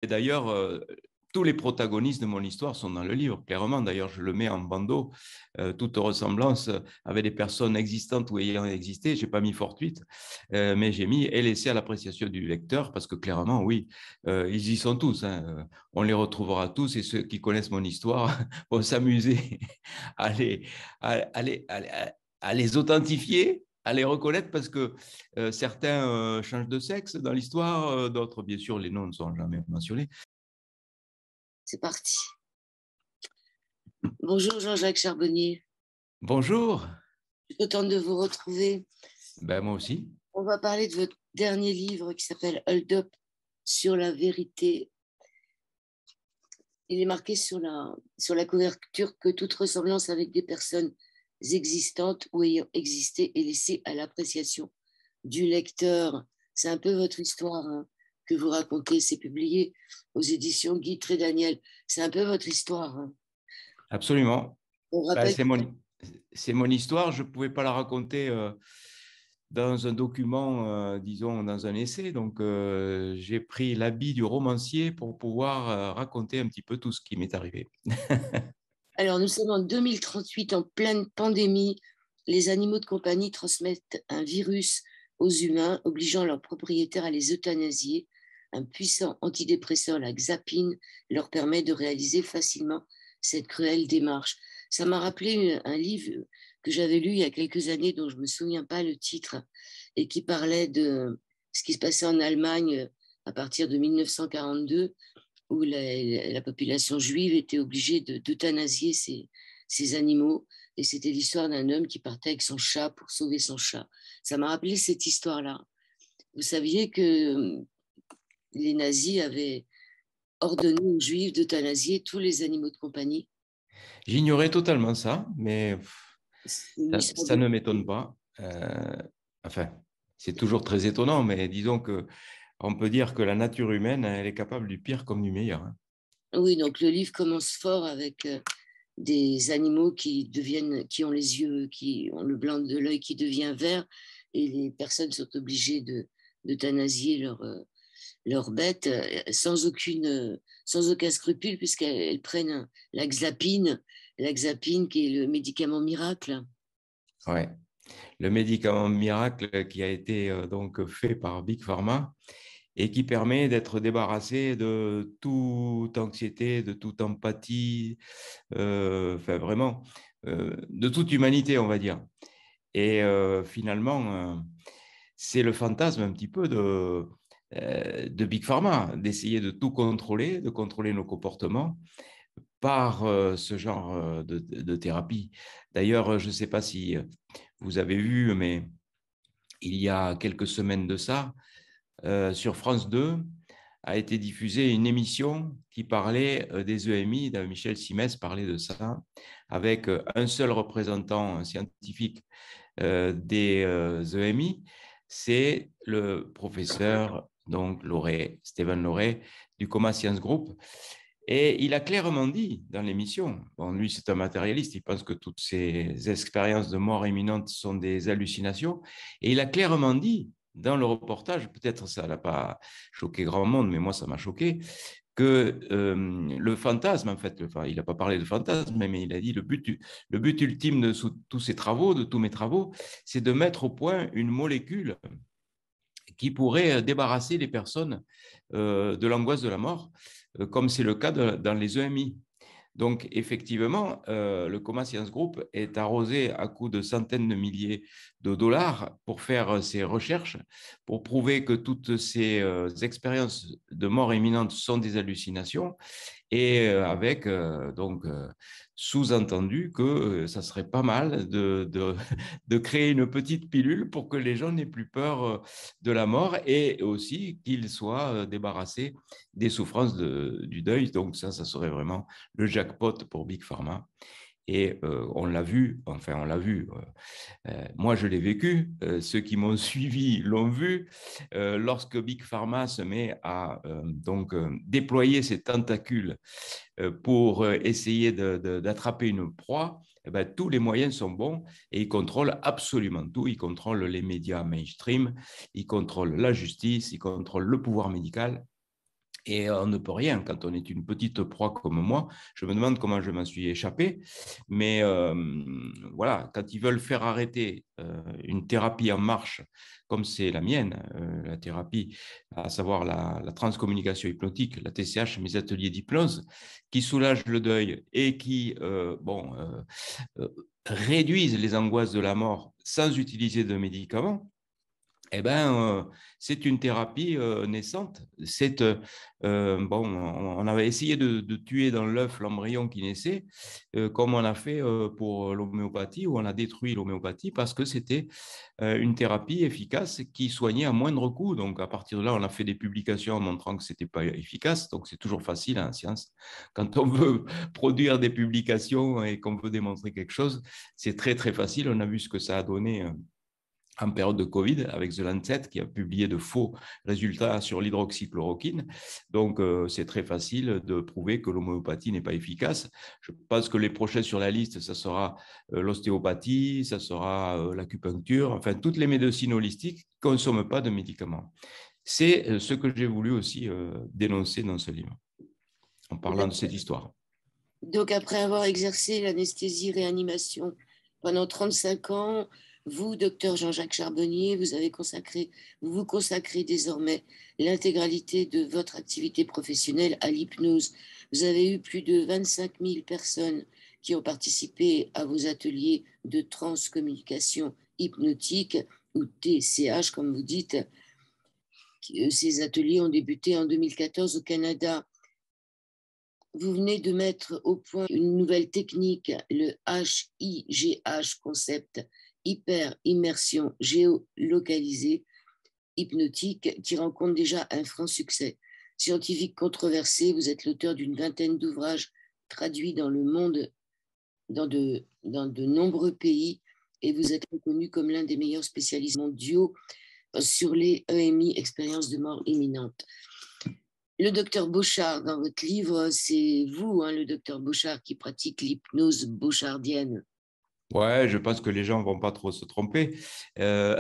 Et d'ailleurs, tous les protagonistes de mon histoire sont dans le livre, clairement. D'ailleurs, je le mets en bandeau. Toute ressemblance avec des personnes existantes ou ayant existé, je n'ai pas mis fortuite, mais j'ai mis et laissé à l'appréciation du lecteur, parce que clairement, oui, ils y sont tous. Hein. On les retrouvera tous, et ceux qui connaissent mon histoire vont s'amuser à les, à les, à les, à les authentifier, à les reconnaître, parce que certains changent de sexe dans l'histoire, d'autres, bien sûr, les noms ne sont jamais mentionnés. C'est parti. Bonjour Jean-Jacques Charbonnier. Bonjour. Je suis contente de vous retrouver. Ben, moi aussi. On va parler de votre dernier livre qui s'appelle Hold Up sur la vérité. Il est marqué sur la couverture que toute ressemblance avec des personnes existantes ou ayant existé est laissée à l'appréciation du lecteur. C'est un peu votre histoire, hein, que vous racontez. C'est publié aux éditions Guy Trédaniel. C'est un peu votre histoire. Hein. Absolument. On Ben, rappelle. c'est mon histoire. Je ne pouvais pas la raconter dans un document, disons, dans un essai. Donc, j'ai pris l'habit du romancier pour pouvoir raconter un petit peu tout ce qui m'est arrivé. Alors, nous sommes en 2038, en pleine pandémie. Les animaux de compagnie transmettent un virus aux humains, obligeant leurs propriétaires à les euthanasier. Un puissant antidépresseur, la xapine, leur permet de réaliser facilement cette cruelle démarche. Ça m'a rappelé un livre que j'avais lu il y a quelques années, dont je ne me souviens pas le titre, et qui parlait de ce qui se passait en Allemagne à partir de 1942, où la population juive était obligée d'euthanasier ces animaux. Et c'était l'histoire d'un homme qui partait avec son chat pour sauver son chat. Ça m'a rappelé cette histoire-là. Vous saviez que les nazis avaient ordonné aux juifs d'euthanasier tous les animaux de compagnie? J'ignorais totalement ça, mais C'est une histoire ça de... ne m'étonne pas. Enfin, c'est toujours très étonnant, mais disons que on peut dire que la nature humaine, elle est capable du pire comme du meilleur. Hein. Oui, donc le livre commence fort avec des animaux qui ont les yeux, qui ont le blanc de l'œil qui devient vert, et les personnes sont obligées d'euthanasier leurs bêtes sans aucun scrupule, puisqu'elles prennent la xapine qui est le médicament miracle. Ouais. Le médicament miracle qui a été donc fait par Big Pharma et qui permet d'être débarrassé de toute anxiété, de toute empathie, enfin vraiment, de toute humanité, on va dire. Et finalement, c'est le fantasme un petit peu de Big Pharma, d'essayer de tout contrôler, de contrôler nos comportements par ce genre de thérapie. D'ailleurs, je ne sais pas si vous avez vu, mais il y a quelques semaines de ça, sur France 2, a été diffusée une émission qui parlait des EMI. Michel Simès parlait de ça, avec un seul représentant scientifique des EMI, c'est le professeur donc Stéphane Loret du Coma Science Group. Et il a clairement dit dans l'émission, bon, lui c'est un matérialiste, il pense que toutes ces expériences de mort imminente sont des hallucinations, et il a clairement dit dans le reportage, peut-être ça n'a pas choqué grand monde, mais moi ça m'a choqué, que le fantasme, en fait, enfin, il n'a pas parlé de fantasme, mais il a dit le but ultime de tous ces travaux, de tous mes travaux, c'est de mettre au point une molécule qui pourrait débarrasser les personnes de l'angoisse de la mort, comme c'est le cas dans les EMI. Donc, effectivement, le Coma Science Group est arrosé à coups de centaines de milliers de dollars pour faire ces recherches, pour prouver que toutes ces expériences de mort imminente sont des hallucinations, et avec donc sous-entendu que ça serait pas mal de créer une petite pilule pour que les gens n'aient plus peur de la mort, et aussi qu'ils soient débarrassés des souffrances du deuil. Donc ça serait vraiment le jackpot pour Big Pharma. Et on l'a vu, enfin on l'a vu, moi je l'ai vécu, ceux qui m'ont suivi l'ont vu, lorsque Big Pharma se met à donc déployer ses tentacules pour essayer d'attraper une proie, eh ben, tous les moyens sont bons, et ils contrôlent absolument tout. Ils contrôlent les médias mainstream, ils contrôlent la justice, ils contrôlent le pouvoir médical. Et on ne peut rien quand on est une petite proie comme moi. Je me demande comment je m'en suis échappé. Mais voilà, quand ils veulent faire arrêter une thérapie en marche, comme c'est la mienne, la thérapie, à savoir la transcommunication hypnotique, la TCH, mes ateliers d'hypnose, qui soulagent le deuil et qui réduisent les angoisses de la mort sans utiliser de médicaments, eh ben, c'est une thérapie naissante. On avait essayé de tuer dans l'œuf l'embryon qui naissait, comme on a fait pour l'homéopathie, où on a détruit l'homéopathie parce que c'était une thérapie efficace qui soignait à moindre coût. Donc, à partir de là, on a fait des publications en montrant que c'était pas efficace. Donc, c'est toujours facile en science. Quand on veut produire des publications et qu'on veut démontrer quelque chose, c'est très, très facile. On a vu ce que ça a donné en période de Covid avec The Lancet qui a publié de faux résultats sur l'hydroxychloroquine. Donc, c'est très facile de prouver que l'homéopathie n'est pas efficace. Je pense que les prochains sur la liste, ça sera l'ostéopathie, ça sera l'acupuncture, enfin, toutes les médecines holistiques ne consomment pas de médicaments. C'est ce que j'ai voulu aussi dénoncer dans ce livre, en parlant de cette histoire. Donc, après avoir exercé l'anesthésie-réanimation pendant 35 ans, vous, docteur Jean-Jacques Charbonnier, vous vous consacrez désormais l'intégralité de votre activité professionnelle à l'hypnose. Vous avez eu plus de 25 000 personnes qui ont participé à vos ateliers de transcommunication hypnotique, ou TCH, comme vous dites. Ces ateliers ont débuté en 2014 au Canada. Vous venez de mettre au point une nouvelle technique, le HIGH concept, hyper immersion géolocalisée hypnotique, qui rencontre déjà un franc succès. Scientifique controversé, vous êtes l'auteur d'une vingtaine d'ouvrages traduits dans le monde, dans de nombreux pays, et vous êtes reconnu comme l'un des meilleurs spécialistes mondiaux sur les EMI, expériences de mort imminente. Le docteur Bochart, dans votre livre, c'est vous, le docteur Bochart, qui pratique l'hypnose bochardienne. Ouais, je pense que les gens vont pas trop se tromper euh,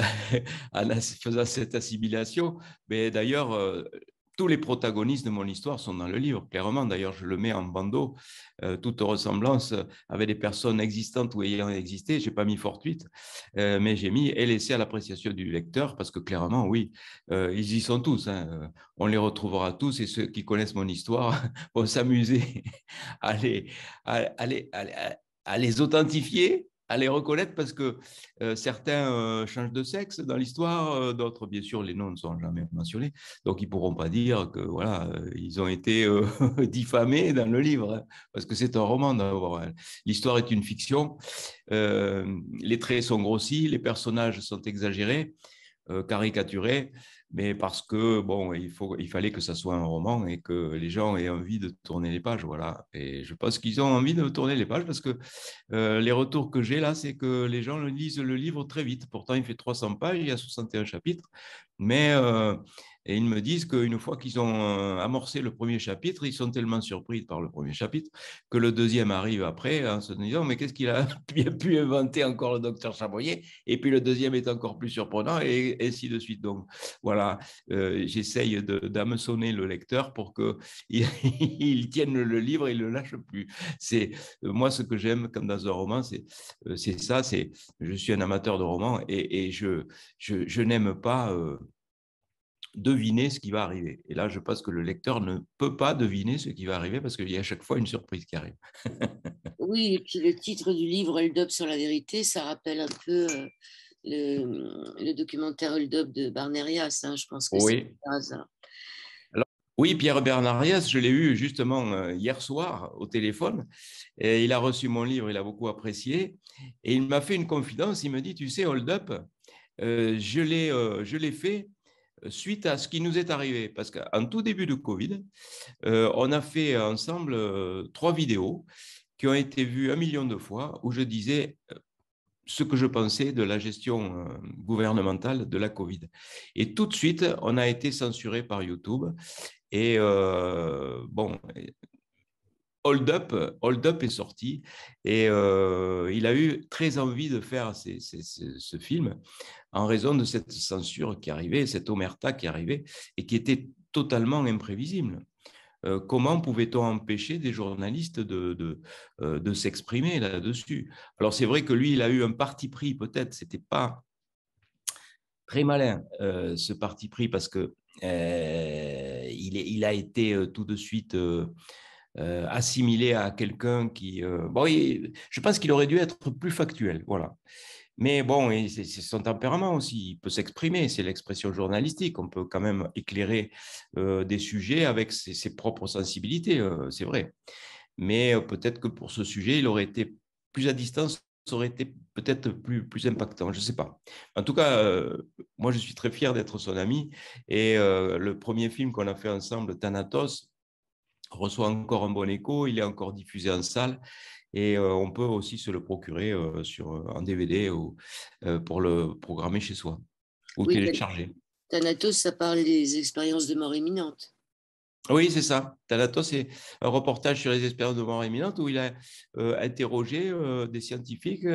en faisant cette assimilation. Mais d'ailleurs, tous les protagonistes de mon histoire sont dans le livre, clairement. D'ailleurs, je le mets en bandeau. Toute ressemblance avec des personnes existantes ou ayant existé, j'ai pas mis fortuite, mais j'ai mis et laissé à l'appréciation du lecteur parce que clairement, oui, ils y sont tous. Hein. On les retrouvera tous et ceux qui connaissent mon histoire vont s'amuser à les, à les, à les authentifier, à les reconnaître parce que certains changent de sexe dans l'histoire, d'autres, bien sûr, les noms ne sont jamais mentionnés, donc ils ne pourront pas dire que voilà, ils ont été diffamés dans le livre, hein, parce que c'est un roman d'abord. Hein. L'histoire est une fiction, les traits sont grossis, les personnages sont exagérés, caricaturé, mais parce que bon, il fallait que ça soit un roman et que les gens aient envie de tourner les pages, voilà. Et je pense qu'ils ont envie de tourner les pages parce que les retours que j'ai là, c'est que les gens lisent le livre très vite. Pourtant, il fait 300 pages, il y a 61 chapitres, mais et ils me disent qu'une fois qu'ils ont amorcé le premier chapitre, ils sont tellement surpris par le premier chapitre que le deuxième arrive après en se disant mais qu'est-ce qu'il a bien pu inventer encore le docteur Charbonnier? Et puis le deuxième est encore plus surprenant et ainsi de suite. Donc voilà, j'essaye d'hameçonner le lecteur pour qu'il il tienne le livre et ne le lâche plus. C'est moi ce que j'aime comme dans un roman, c'est ça, c'est je suis un amateur de romans et je n'aime pas deviner ce qui va arriver. Et là, je pense que le lecteur ne peut pas deviner ce qui va arriver parce qu'il y a à chaque fois une surprise qui arrive. Oui, et puis le titre du livre, Hold Up sur la vérité, ça rappelle un peu le documentaire Hold Up de Barnerias. Je pense que c'est Oui. par hasard. Alors, oui, Pierre Bernarias, je l'ai eu justement hier soir au téléphone. Et il a reçu mon livre, il a beaucoup apprécié. Et il m'a fait une confidence. Il me dit, tu sais, Hold Up, je l'ai fait suite à ce qui nous est arrivé. Parce qu'en tout début de Covid, on a fait ensemble 3 vidéos qui ont été vues 1 million de fois où je disais ce que je pensais de la gestion gouvernementale de la Covid. Et tout de suite, on a été censuré par YouTube. Et bon, Hold Up est sorti et il a eu très envie de faire ce film en raison de cette censure qui arrivait, cette omerta qui arrivait et qui était totalement imprévisible. comment pouvait-on empêcher des journalistes de s'exprimer là-dessus? Alors, c'est vrai que lui, il a eu un parti pris, peut-être, ce n'était pas très malin, ce parti pris, parce que il a été tout de suite assimilé à quelqu'un qui... bon, je pense qu'il aurait dû être plus factuel, voilà. Mais bon, c'est son tempérament aussi, il peut s'exprimer, c'est l'expression journalistique, on peut quand même éclairer des sujets avec ses propres sensibilités, c'est vrai. Mais peut-être que pour ce sujet, il aurait été plus à distance, ça aurait été peut-être plus impactant, je ne sais pas. En tout cas, moi, je suis très fier d'être son ami. Et le premier film qu'on a fait ensemble, Thanatos, reçoit encore un bon écho, il est encore diffusé en salle. Et on peut aussi se le procurer en DVD ou, pour le programmer chez soi ou Oui, télécharger. Thanatos, ça parle des expériences de mort imminente. Oui, c'est ça. Thanatos, c'est un reportage sur les expériences de mort imminente où il a interrogé des scientifiques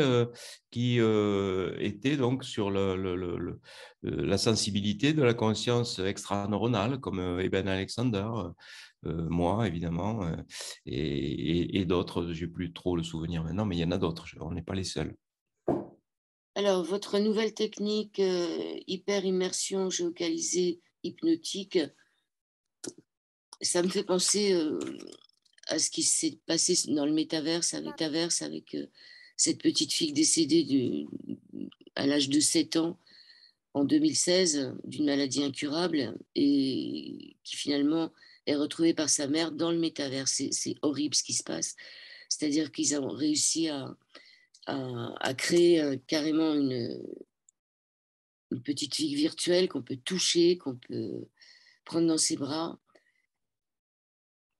qui étaient donc sur la sensibilité de la conscience extraneuronale, comme Eben Alexander, moi, évidemment, et d'autres. Je n'ai plus trop le souvenir maintenant, mais il y en a d'autres. On n'est pas les seuls. Alors, votre nouvelle technique hyper-immersion géocalisée hypnotique, ça me fait penser à ce qui s'est passé dans le métaverse avec cette petite fille décédée à l'âge de 7 ans en 2016 d'une maladie incurable et qui finalement est retrouvée par sa mère dans le métaverse. C'est horrible ce qui se passe. C'est-à-dire qu'ils ont réussi à créer carrément une petite fille virtuelle qu'on peut toucher, qu'on peut prendre dans ses bras.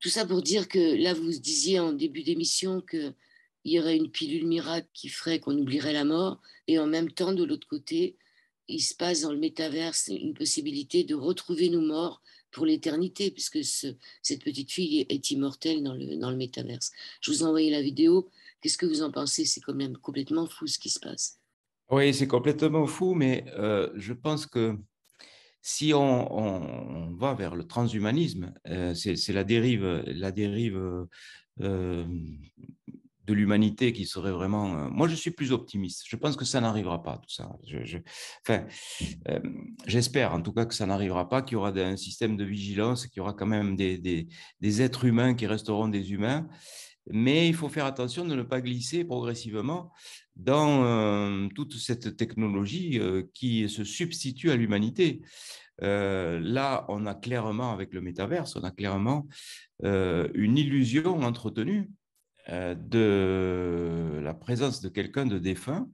Tout ça pour dire que là, vous disiez en début d'émission qu'il y aurait une pilule miracle qui ferait qu'on oublierait la mort. Et en même temps, de l'autre côté, il se passe dans le métaverse une possibilité de retrouver nos morts pour l'éternité, puisque cette petite fille est immortelle dans le métaverse. Je vous ai envoyé la vidéo. Qu'est-ce que vous en pensez? C'est quand même complètement fou ce qui se passe. Oui, c'est complètement fou, mais je pense que si on va vers le transhumanisme, c'est la dérive euh, de l'humanité qui serait vraiment... moi, je suis plus optimiste. Je pense que ça n'arrivera pas, tout ça. Enfin, euh, j'espère en tout cas que ça n'arrivera pas, qu'il y aura un système de vigilance, qu'il y aura quand même des êtres humains qui resteront des humains. Mais il faut faire attention de ne pas glisser progressivement dans toute cette technologie qui se substitue à l'humanité. Là, on a clairement, avec le métaverse, on a clairement une illusion entretenue de la présence de quelqu'un de défunt,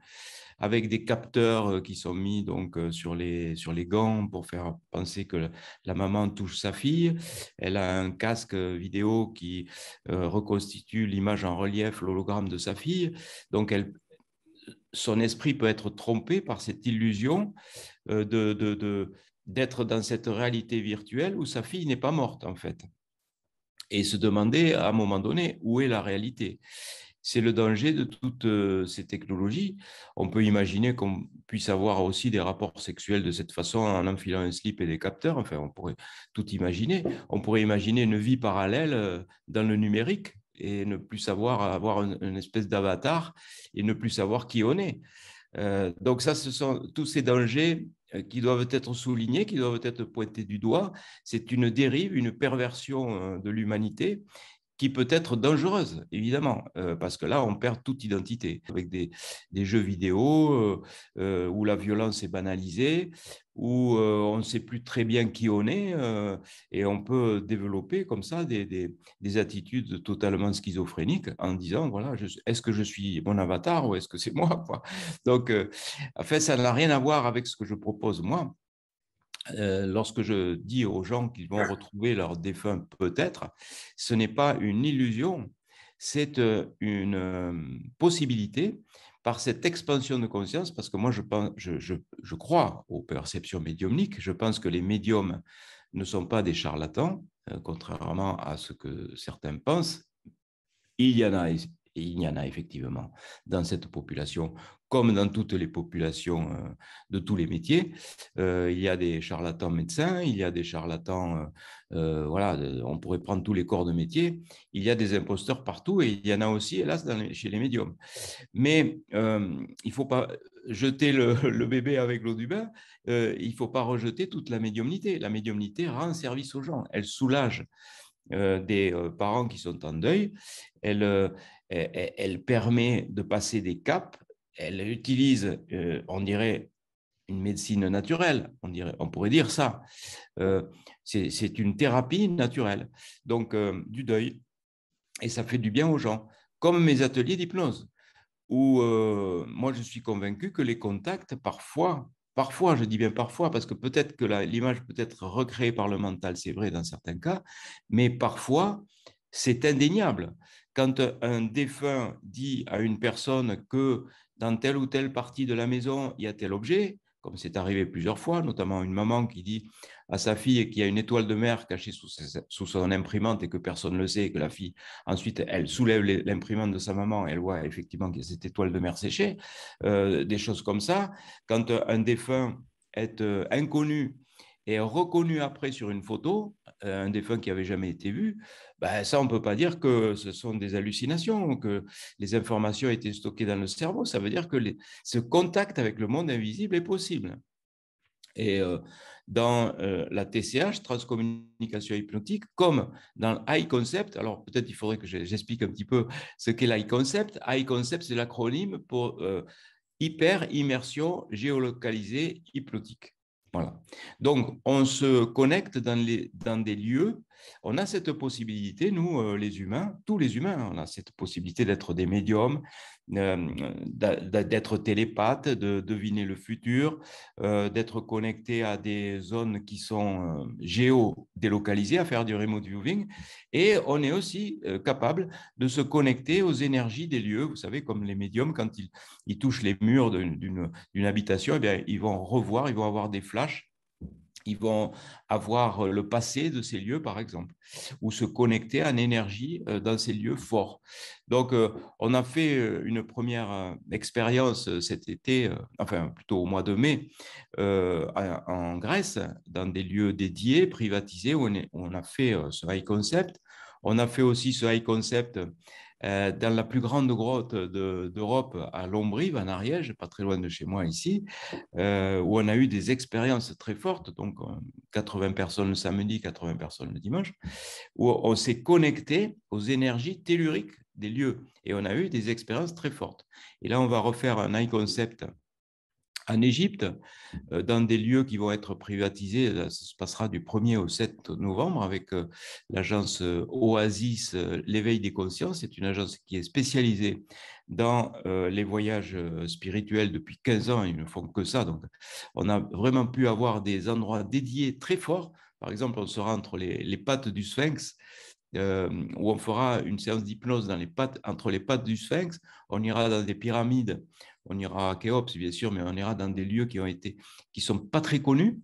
avec des capteurs qui sont mis donc sur les gants pour faire penser que la maman touche sa fille. Elle a un casque vidéo qui reconstitue l'image en relief, l'hologramme de sa fille. Donc, son esprit peut être trompé par cette illusion d'être dans cette réalité virtuelle où sa fille n'est pas morte, en fait, et se demander à un moment donné où est la réalité. C'est le danger de toutes ces technologies. On peut imaginer qu'on puisse avoir aussi des rapports sexuels de cette façon en enfilant un slip et des capteurs. Enfin, on pourrait tout imaginer. On pourrait imaginer une vie parallèle dans le numérique et ne plus savoir avoir une espèce d'avatar et ne plus savoir qui on est. Donc ça, ce sont tous ces dangers qui doivent être soulignés, qui doivent être pointés du doigt. C'est une dérive, une perversion de l'humanité qui peut être dangereuse, évidemment, parce que là, on perd toute identité. Avec des jeux vidéo où la violence est banalisée, où on ne sait plus très bien qui on est, et on peut développer comme ça des attitudes totalement schizophréniques en disant, voilà, est-ce que je suis mon avatar ou est-ce que c'est moi, quoi. Donc, en fait, ça n'a rien à voir avec ce que je propose moi. Lorsque je dis aux gens qu'ils vont retrouver leur défunt peut-être, ce n'est pas une illusion, c'est une possibilité par cette expansion de conscience, parce que moi je crois aux perceptions médiumniques, je pense que les médiums ne sont pas des charlatans, contrairement à ce que certains pensent. Il y en a, Et il y en a effectivement dans cette population, comme dans toutes les populations de tous les métiers. Il y a des charlatans médecins, il y a des charlatans, voilà, on pourrait prendre tous les corps de métier. Il y a des imposteurs partout et il y en a aussi, hélas, chez les médiums. Mais il ne faut pas jeter le bébé avec l'eau du bain, il ne faut pas rejeter toute la médiumnité. La médiumnité rend service aux gens, elle soulage des parents qui sont en deuil, elle permet de passer des caps, elle utilise, on dirait, une médecine naturelle, on pourrait dire ça. C'est une thérapie naturelle, donc du deuil, et ça fait du bien aux gens, comme mes ateliers d'hypnose où moi je suis convaincu que les contacts, parfois, je dis bien parfois, parce que peut-être que l'image peut être recréée par le mental, c'est vrai dans certains cas, mais parfois, c'est indéniable. Quand un défunt dit à une personne que dans telle ou telle partie de la maison, il y a tel objet, comme c'est arrivé plusieurs fois, notamment une maman qui dit à sa fille qu'il y a une étoile de mer cachée sous son imprimante et que personne ne le sait, et que la fille, ensuite, elle soulève l'imprimante de sa maman, elle voit effectivement qu'il y a cette étoile de mer séchée, des choses comme ça. Quand un défunt est inconnu et reconnu après sur une photo, un défunt qui n'avait jamais été vu, ben ça, on ne peut pas dire que ce sont des hallucinations, que les informations ont été stockées dans le cerveau. Ça veut dire que ce contact avec le monde invisible est possible. Et dans la TCH, transcommunication hypnotique, comme dans High Concept, alors peut-être il faudrait que j'explique un petit peu ce qu'est l'High Concept. High Concept, c'est l'acronyme pour hyper immersion géolocalisée hypnotique. Voilà. Donc, on se connecte dans des lieux. On a cette possibilité, nous, les humains, tous les humains, on a cette possibilité d'être des médiums, d'être télépathes, de deviner le futur, d'être connectés à des zones qui sont géodélocalisées, à faire du remote viewing. Et on est aussi capable de se connecter aux énergies des lieux. Vous savez, comme les médiums, quand ils touchent les murs d'une habitation, eh bien, ils vont revoir, ils vont avoir des flashs, ils vont avoir le passé de ces lieux, par exemple, ou se connecter en énergie dans ces lieux forts. Donc, on a fait une première expérience cet été, enfin plutôt au mois de mai, en Grèce, dans des lieux dédiés, privatisés, où on a fait ce high concept. On a fait aussi ce high concept dans la plus grande grotte d'Europe, à Lombrive, en Ariège, pas très loin de chez moi ici, où on a eu des expériences très fortes, donc 80 personnes le samedi, 80 personnes le dimanche, où on s'est connecté aux énergies telluriques des lieux et on a eu des expériences très fortes. Et là, on va refaire un high concept en Égypte, dans des lieux qui vont être privatisés. Ça se passera du 1er au 7 novembre avec l'agence Oasis, l'éveil des consciences. C'est une agence qui est spécialisée dans les voyages spirituels depuis 15 ans. Ils ne font que ça. Donc, on a vraiment pu avoir des endroits dédiés très forts. Par exemple, on sera entre les pattes du Sphinx, où on fera une séance d'hypnose entre les pattes du Sphinx. On ira dans des pyramides, on ira à Khéops, bien sûr, mais on ira dans des lieux qui sont pas très connus.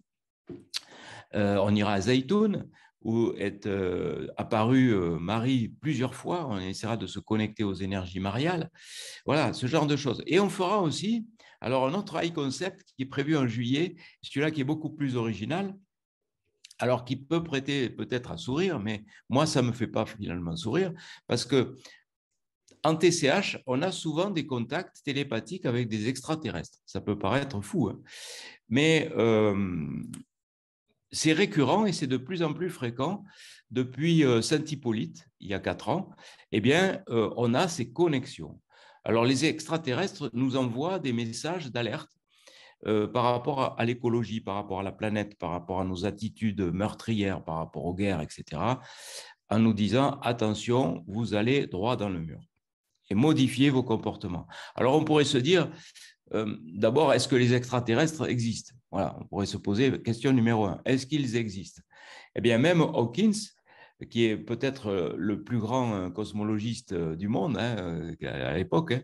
On ira à Zaytoun, où est apparue Marie plusieurs fois. On essaiera de se connecter aux énergies mariales. Voilà, ce genre de choses. Et on fera aussi, alors, un autre high concept qui est prévu en juillet, celui-là qui est beaucoup plus original, alors qui peut prêter peut-être à sourire, mais moi, ça ne me fait pas finalement sourire, parce que en TCH, on a souvent des contacts télépathiques avec des extraterrestres. Ça peut paraître fou, hein, mais c'est récurrent et c'est de plus en plus fréquent. Depuis Saint-Hippolyte, il y a 4 ans, eh bien, on a ces connexions. Alors, les extraterrestres nous envoient des messages d'alerte par rapport à l'écologie, par rapport à la planète, par rapport à nos attitudes meurtrières, par rapport aux guerres, etc., en nous disant, attention, vous allez droit dans le mur et modifier vos comportements. Alors, on pourrait se dire, d'abord, est-ce que les extraterrestres existent? Voilà, on pourrait se poser question numéro 1. Est-ce qu'ils existent? Eh bien, même Hawkins, qui est peut-être le plus grand cosmologiste du monde hein, à l'époque, hein,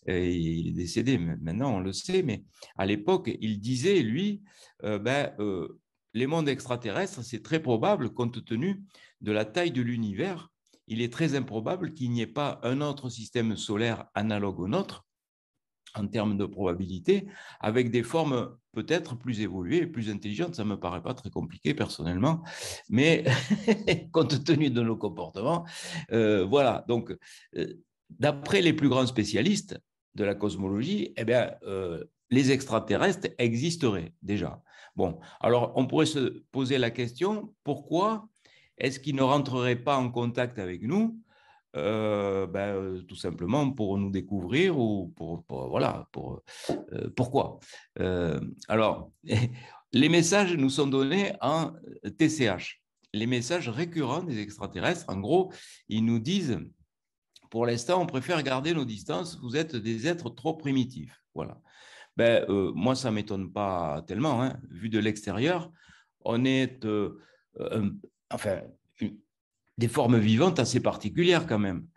il est décédé maintenant, on le sait, mais à l'époque, il disait, lui, les mondes extraterrestres, c'est très probable compte tenu de la taille de l'univers il est très improbable qu'il n'y ait pas un autre système solaire analogue au nôtre, en termes de probabilité, avec des formes peut-être plus évoluées et plus intelligentes. Ça ne me paraît pas très compliqué personnellement, mais compte tenu de nos comportements, voilà. Donc, d'après les plus grands spécialistes de la cosmologie, eh bien, les extraterrestres existeraient déjà. Bon, alors on pourrait se poser la question, pourquoi est-ce qu'ils ne rentreraient pas en contact avec nous tout simplement pour nous découvrir ou voilà, pourquoi. Alors, les messages nous sont donnés en TCH. Les messages récurrents des extraterrestres, en gros, ils nous disent, pour l'instant, on préfère garder nos distances, vous êtes des êtres trop primitifs. Voilà. Moi, ça ne m'étonne pas tellement, hein. Vu de l'extérieur, on est, enfin, des formes vivantes assez particulières quand même.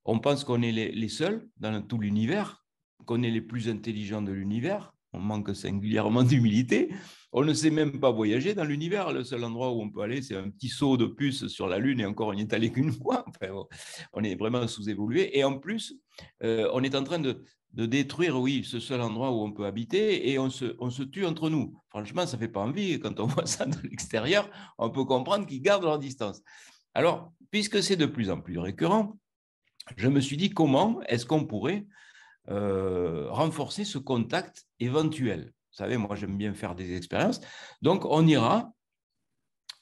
On pense qu'on est les seuls dans tout l'univers, qu'on est les plus intelligents de l'univers. On manque singulièrement d'humilité. On ne sait même pas voyager dans l'univers. Le seul endroit où on peut aller, c'est un petit saut de puce sur la Lune et encore, on n'y est allé qu'une fois. Enfin, on est vraiment sous-évolué. Et en plus, on est en train de détruire, oui, ce seul endroit où on peut habiter et on se tue entre nous. Franchement, ça ne fait pas envie. Quand on voit ça de l'extérieur, on peut comprendre qu'ils gardent leur distance. Alors, puisque c'est de plus en plus récurrent, je me suis dit comment est-ce qu'on pourrait renforcer ce contact éventuel. Vous savez, moi, j'aime bien faire des expériences. Donc, on ira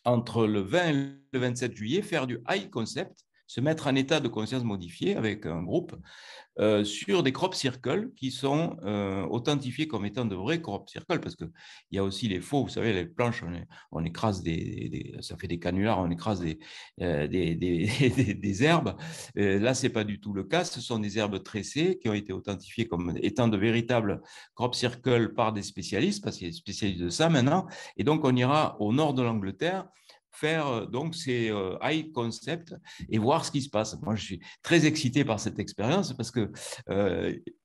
entre le 20 et le 27 juillet faire du high concept, se mettre en état de conscience modifié avec un groupe sur des crop circles qui sont authentifiés comme étant de vrais crop circles, parce qu'il y a aussi les faux, vous savez, les planches, on écrase ça fait des canulars, on écrase des herbes. Là, ce n'est pas du tout le cas, ce sont des herbes tressées qui ont été authentifiées comme étant de véritables crop circles par des spécialistes, parce qu'il y a des spécialistes de ça maintenant, et donc on ira au nord de l'Angleterre faire donc ces high concepts et voir ce qui se passe. Moi, je suis très excité par cette expérience parce que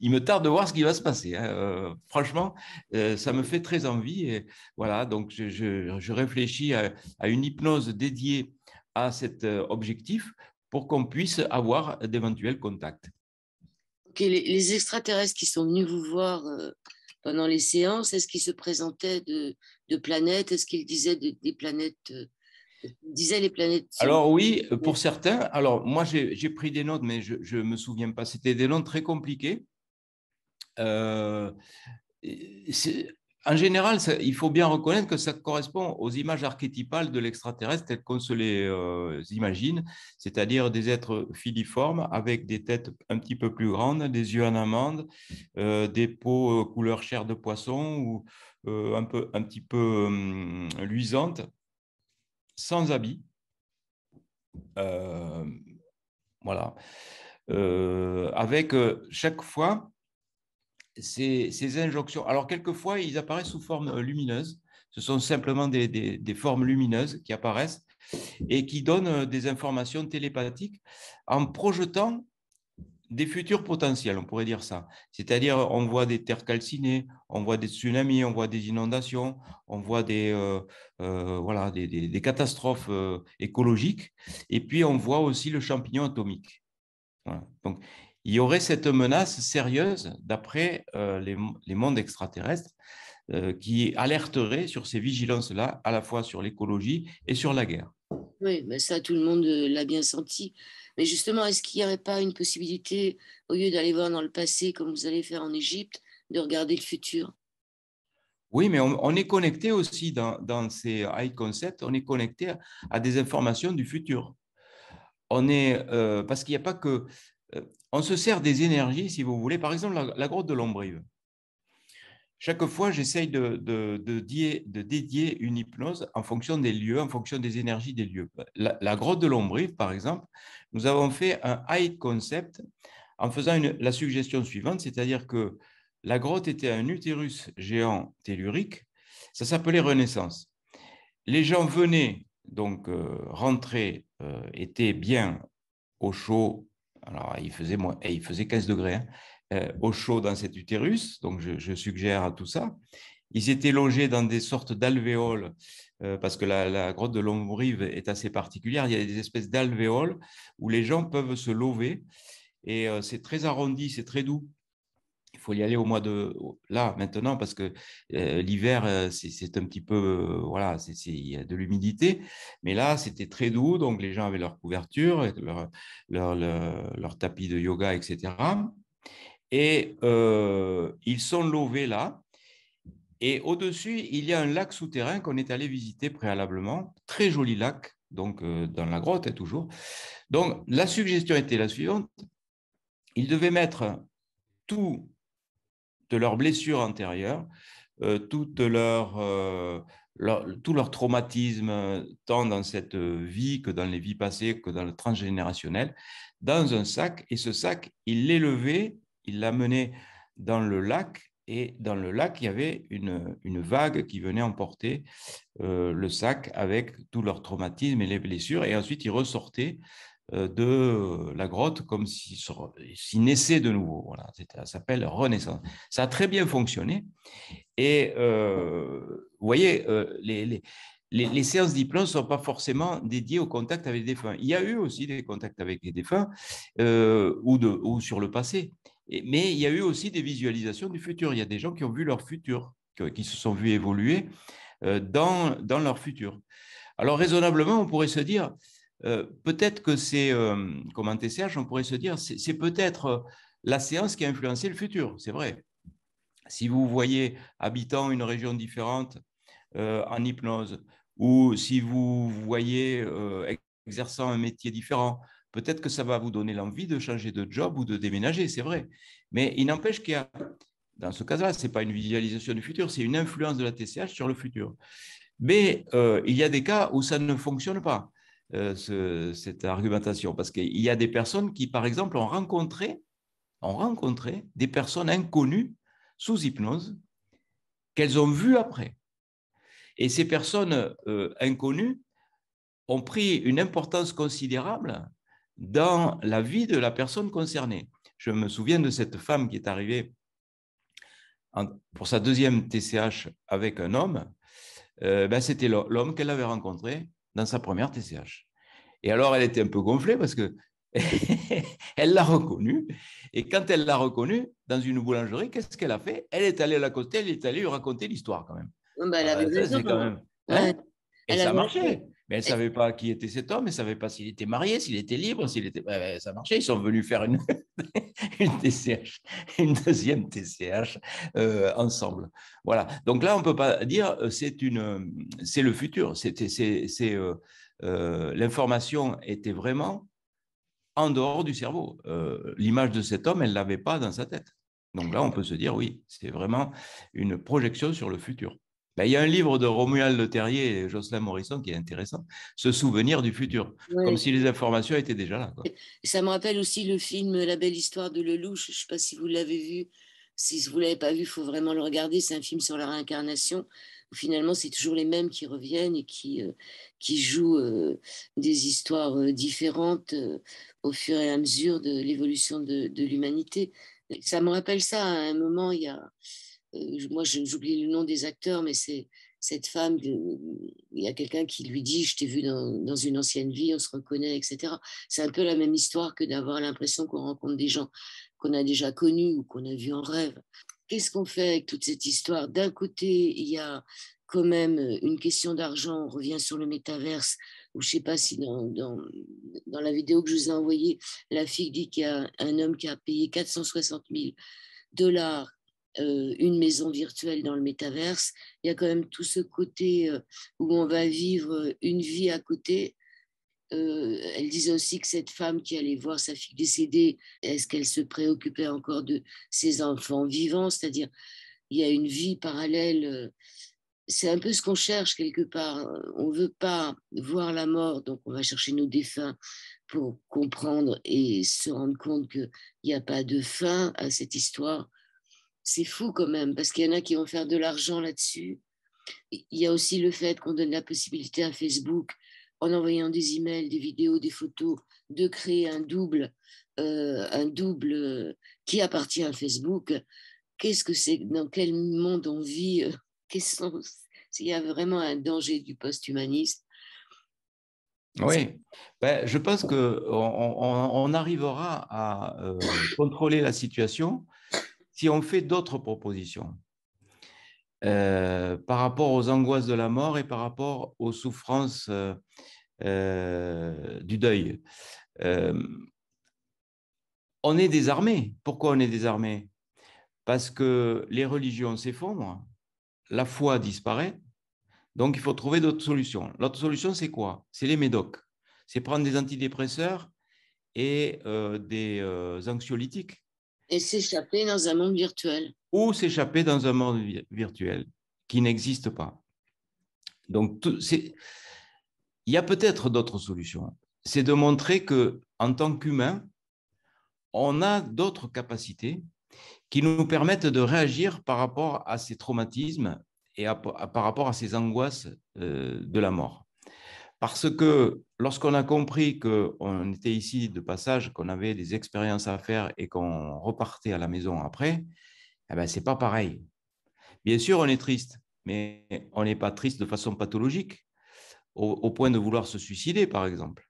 il me tarde de voir ce qui va se passer, hein. Franchement, ça me fait très envie. Et voilà, donc je réfléchis à une hypnose dédiée à cet objectif pour qu'on puisse avoir d'éventuels contacts. Ok, les extraterrestres qui sont venus vous voir pendant les séances, est-ce qu'ils se présentaient de planètes? Est-ce qu'ils disaient des planètes disaient les planètes sont... Alors oui, pour certains, alors moi j'ai pris des notes, mais je ne me souviens pas, c'était des noms très compliqués. Euh, En général, il faut bien reconnaître que ça correspond aux images archétypales de l'extraterrestre telles qu'on se les imagine, c'est-à-dire des êtres filiformes avec des têtes un petit peu plus grandes, des yeux en amande, des peaux couleur chair de poisson ou un petit peu luisantes, sans habits. Euh, voilà. Avec chaque fois ces injonctions. Alors, quelquefois, ils apparaissent sous forme lumineuse. Ce sont simplement des formes lumineuses qui apparaissent et qui donnent des informations télépathiques en projetant des futurs potentiels, on pourrait dire ça. C'est-à-dire, on voit des terres calcinées, on voit des tsunamis, on voit des inondations, on voit voilà, des catastrophes écologiques, et puis on voit aussi le champignon atomique. Voilà. Donc, il y aurait cette menace sérieuse d'après les mondes extraterrestres qui alerterait sur ces vigilances-là, à la fois sur l'écologie et sur la guerre. Oui, mais ça, tout le monde l'a bien senti. Mais justement, est-ce qu'il n'y aurait pas une possibilité, au lieu d'aller voir dans le passé, comme vous allez faire en Égypte, de regarder le futur? Oui, mais on est connecté aussi dans ces high concepts, on est connecté à des informations du futur. Parce qu'il n'y a pas que... on se sert des énergies, si vous voulez. Par exemple, la grotte de Lombrive. Chaque fois, j'essaye de dédier une hypnose en fonction des lieux, en fonction des énergies des lieux. La grotte de Lombrive, par exemple, nous avons fait un high concept en faisant la suggestion suivante, c'est-à-dire que la grotte était un utérus géant tellurique, ça s'appelait Renaissance. Les gens venaient, donc rentraient, étaient bien au chaud, alors il faisait 15 degrés, hein, au chaud dans cet utérus, donc je suggère à tout ça. Ils étaient logés dans des sortes d'alvéoles parce que la grotte de Lombrive est assez particulière. Il y a des espèces d'alvéoles où les gens peuvent se lever et c'est très arrondi, c'est très doux. Il faut y aller au mois de là maintenant parce que l'hiver c'est un petit peu voilà il y a de l'humidité, mais là c'était très doux, donc les gens avaient leur couverture, leur tapis de yoga, etc. Et ils sont levés là. Et au-dessus, il y a un lac souterrain qu'on est allé visiter préalablement, très joli lac, donc dans la grotte toujours. Donc la suggestion était la suivante, ils devaient mettre tout de leurs blessures antérieures, tout leur traumatisme, tant dans cette vie que dans les vies passées, que dans le transgénérationnel, dans un sac. Et ce sac, il l'élevait, il l'amenait dans le lac. Et dans le lac, il y avait une vague qui venait emporter le sac avec tout leur traumatisme et les blessures. Et ensuite, ils ressortaient de la grotte comme s'ils naissaient de nouveau. Voilà, ça s'appelle Renaissance. Ça a très bien fonctionné. Et vous voyez, les séances d'hypnose ne sont pas forcément dédiées au contact avec les défunts. Il y a eu aussi des contacts avec les défunts ou sur le passé. Mais il y a eu aussi des visualisations du futur. Il y a des gens qui ont vu leur futur, qui se sont vus évoluer dans leur futur. Alors, raisonnablement, on pourrait se dire, peut-être que c'est, comme en TCH, on pourrait se dire, c'est peut-être la séance qui a influencé le futur, c'est vrai. Si vous voyez habitant une région différente en hypnose, ou si vous voyez exerçant un métier différent, peut-être que ça va vous donner l'envie de changer de job ou de déménager, c'est vrai. Mais il n'empêche qu'il y a, dans ce cas-là, ce n'est pas une visualisation du futur, c'est une influence de la TCH sur le futur. Mais il y a des cas où ça ne fonctionne pas, cette argumentation, parce qu'il y a des personnes qui, par exemple, ont rencontré des personnes inconnues sous hypnose qu'elles ont vues après. Et ces personnes inconnues ont pris une importance considérable dans la vie de la personne concernée. Je me souviens de cette femme qui est arrivée pour sa deuxième TCH avec un homme. C'était l'homme qu'elle avait rencontré dans sa première TCH. Et alors, elle était un peu gonflée parce que elle l'a reconnu. Et quand elle l'a reconnu dans une boulangerie, qu'est-ce qu'elle a fait? Elle est allée l'accoster, elle est allée lui raconter l'histoire quand même. Bah, elle avait Ça, raison. c'est quand même. Ouais, Hein? Et elle ça avait marchait. raison. Mais elle ne savait pas qui était cet homme, elle ne savait pas s'il était marié, s'il était libre, s'il était. Ça marchait. Ils sont venus faire une TCH, une deuxième TCH ensemble. Voilà. Donc là, on ne peut pas dire c'est le futur. L'information était vraiment en dehors du cerveau. L'image de cet homme, elle ne l'avait pas dans sa tête. Donc là, on peut se dire, oui, c'est vraiment une projection sur le futur. Ben, il y a un livre de Romuald Le Terrier et Jocelyn Morisson qui est intéressant, Se souvenir du futur, comme Ouais. si les informations étaient déjà là, quoi. Ça me rappelle aussi le film La belle histoire de Lelouch. Je ne sais pas si vous l'avez vu. Si vous ne l'avez pas vu, il faut vraiment le regarder. C'est un film sur la réincarnation, où finalement, c'est toujours les mêmes qui reviennent et qui jouent des histoires différentes au fur et à mesure de l'évolution de l'humanité. Ça me rappelle ça à un moment, moi, j'oublie le nom des acteurs, mais c'est cette femme, il y a quelqu'un qui lui dit, je t'ai vu dans une ancienne vie, on se reconnaît, etc. C'est un peu la même histoire que d'avoir l'impression qu'on rencontre des gens qu'on a déjà connus ou qu'on a vus en rêve. Qu'est-ce qu'on fait avec toute cette histoire? D'un côté, il y a quand même une question d'argent, on revient sur le métaverse, ou je ne sais pas si dans la vidéo que je vous ai envoyée, la fille dit qu'il y a un homme qui a payé 460 000 dollars une maison virtuelle dans le métaverse. Il y a quand même tout ce côté où on va vivre une vie à côté. Elle disait aussi que cette femme qui allait voir sa fille décédée, est-ce qu'elle se préoccupait encore de ses enfants vivants? C'est-à-dire, il y a une vie parallèle. C'est un peu ce qu'on cherche quelque part. On ne veut pas voir la mort, donc on va chercher nos défunts pour comprendre et se rendre compte qu'il n'y a pas de fin à cette histoire. C'est fou quand même, parce qu'il y en a qui vont faire de l'argent là-dessus. Il y a aussi le fait qu'on donne la possibilité à Facebook, en envoyant des emails, des vidéos, des photos, de créer un double qui appartient à Facebook. Qu'est-ce que c'est? Dans quel monde on vit? s'il y a vraiment un danger du post-humanisme. Oui, ben, je pense qu'on arrivera à contrôler la situation si on fait d'autres propositions par rapport aux angoisses de la mort et par rapport aux souffrances du deuil. Euh, on est désarmé. Pourquoi on est désarmé? Parce que les religions s'effondrent, la foi disparaît, donc il faut trouver d'autres solutions. L'autre solution, c'est quoi? C'est les médocs. C'est prendre des antidépresseurs et des anxiolytiques. Et s'échapper dans un monde virtuel. Ou s'échapper dans un monde virtuel qui n'existe pas. Donc, il y a peut-être d'autres solutions. C'est de montrer que, en tant qu'humain, on a d'autres capacités qui nous permettent de réagir par rapport à ces traumatismes et par rapport à ces angoisses de la mort. Parce que lorsqu'on a compris qu'on était ici de passage, qu'on avait des expériences à faire et qu'on repartait à la maison après, eh ben, ce n'est pas pareil. Bien sûr, on est triste, mais on n'est pas triste de façon pathologique, au point de vouloir se suicider, par exemple.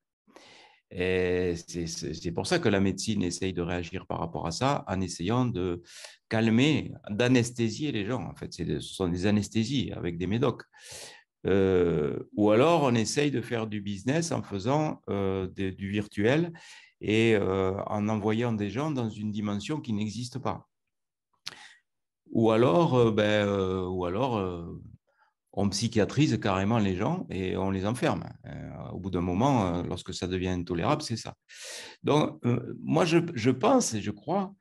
Et c'est pour ça que la médecine essaye de réagir par rapport à ça en essayant de calmer, d'anesthésier les gens. En fait, ce sont des anesthésies avec des médocs. Ou alors, on essaye de faire du business en faisant du virtuel et en envoyant des gens dans une dimension qui n'existe pas. Ou alors, on psychiatrise carrément les gens et on les enferme. Au bout d'un moment, lorsque ça devient intolérable, c'est ça. Donc, moi, je pense et je crois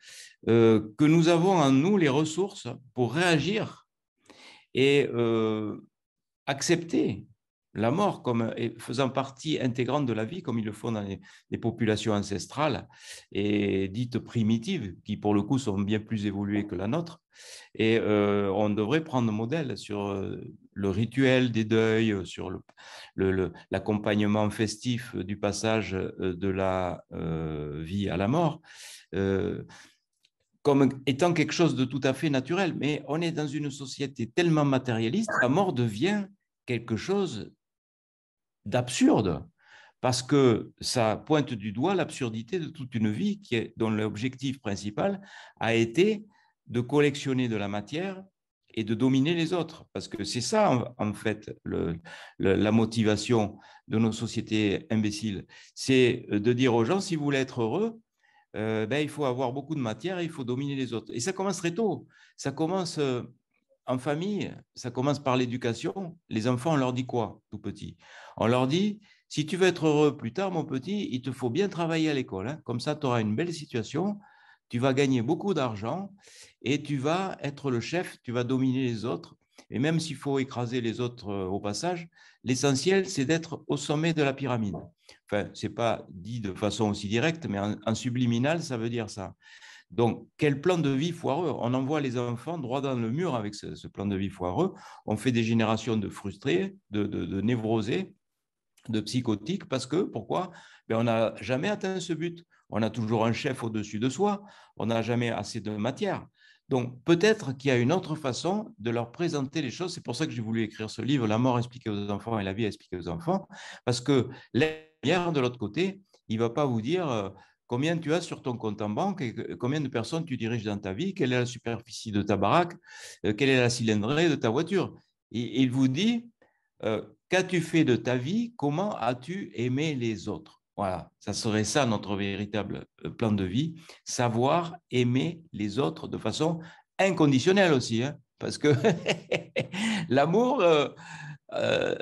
que nous avons en nous les ressources pour réagir et accepter la mort comme faisant partie intégrante de la vie, comme ils le font dans les populations ancestrales et dites primitives, qui pour le coup sont bien plus évoluées que la nôtre. Et on devrait prendre modèle sur le rituel des deuils, sur l'accompagnement festif du passage de la vie à la mort. Comme étant quelque chose de tout à fait naturel. Mais on est dans une société tellement matérialiste, la mort devient quelque chose d'absurde, parce que ça pointe du doigt l'absurdité de toute une vie dont l'objectif principal a été de collectionner de la matière et de dominer les autres. Parce que c'est ça, en fait, la motivation de nos sociétés imbéciles. C'est de dire aux gens, si vous voulez être heureux, ben, il faut avoir beaucoup de matière et il faut dominer les autres. Et ça commence très tôt. Ça commence en famille, ça commence par l'éducation. Les enfants, on leur dit quoi, tout petit? On leur dit, si tu veux être heureux plus tard, mon petit, il te faut bien travailler à l'école. Hein. Comme ça, tu auras une belle situation, tu vas gagner beaucoup d'argent et tu vas être le chef, tu vas dominer les autres. Et même s'il faut écraser les autres au passage, l'essentiel, c'est d'être au sommet de la pyramide. Enfin, ce n'est pas dit de façon aussi directe, mais en subliminal, ça veut dire ça. Donc, quel plan de vie foireux? On envoie les enfants droit dans le mur avec ce plan de vie foireux. On fait des générations de frustrés, de névrosés, de psychotiques, parce que, pourquoi? Ben, on n'a jamais atteint ce but. On a toujours un chef au-dessus de soi. On n'a jamais assez de matière. Donc, peut-être qu'il y a une autre façon de leur présenter les choses. C'est pour ça que j'ai voulu écrire ce livre, La mort expliquée aux enfants et la vie expliquée aux enfants, parce que l'hier, de l'autre côté, il ne va pas vous dire combien tu as sur ton compte en banque et combien de personnes tu diriges dans ta vie, quelle est la superficie de ta baraque, quelle est la cylindrée de ta voiture. Et il vous dit qu'as-tu fait de ta vie, comment as-tu aimé les autres? Voilà, ça serait ça notre véritable plan de vie, savoir aimer les autres de façon inconditionnelle aussi, hein, parce que l'amour, euh,